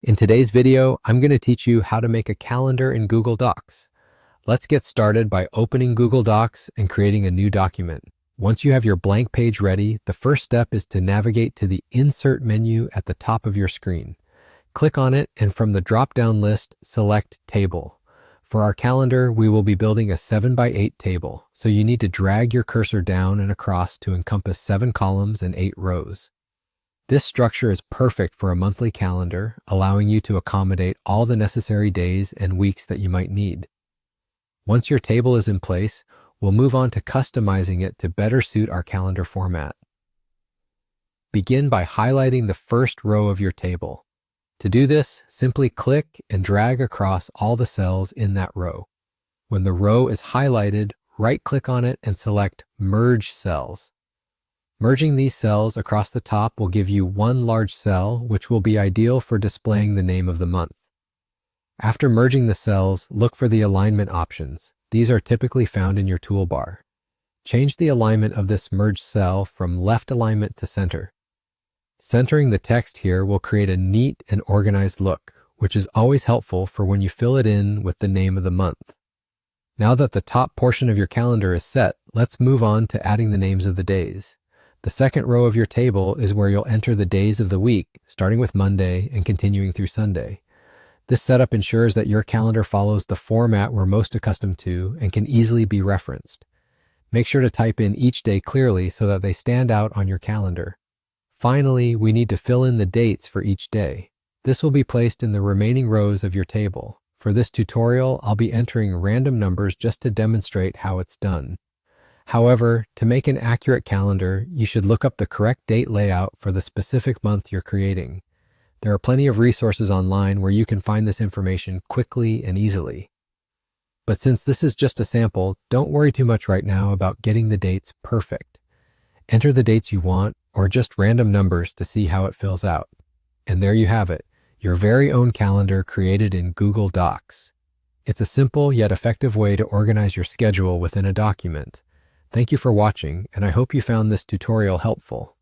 In today's video, I'm going to teach you how to make a calendar in Google Docs. Let's get started by opening Google Docs and creating a new document. Once you have your blank page ready, the first step is to navigate to the Insert menu at the top of your screen. Click on it, and from the drop-down list, select Table. For our calendar, we will be building a 7x8 table, so you need to drag your cursor down and across to encompass 7 columns and 8 rows. This structure is perfect for a monthly calendar, allowing you to accommodate all the necessary days and weeks that you might need. Once your table is in place, we'll move on to customizing it to better suit our calendar format. Begin by highlighting the first row of your table. To do this, simply click and drag across all the cells in that row. When the row is highlighted, right-click on it and select Merge Cells. Merging these cells across the top will give you one large cell, which will be ideal for displaying the name of the month. After merging the cells, look for the alignment options. These are typically found in your toolbar. Change the alignment of this merged cell from left alignment to center. Centering the text here will create a neat and organized look, which is always helpful for when you fill it in with the name of the month. Now that the top portion of your calendar is set, let's move on to adding the names of the days. The second row of your table is where you'll enter the days of the week, starting with Monday and continuing through Sunday. This setup ensures that your calendar follows the format we're most accustomed to and can easily be referenced. Make sure to type in each day clearly so that they stand out on your calendar. Finally, we need to fill in the dates for each day. This will be placed in the remaining rows of your table. For this tutorial, I'll be entering random numbers just to demonstrate how it's done. However, to make an accurate calendar, you should look up the correct date layout for the specific month you're creating. There are plenty of resources online where you can find this information quickly and easily. But since this is just a sample, don't worry too much right now about getting the dates perfect. Enter the dates you want, or just random numbers to see how it fills out. And there you have it, your very own calendar created in Google Docs. It's a simple yet effective way to organize your schedule within a document. Thank you for watching, and I hope you found this tutorial helpful.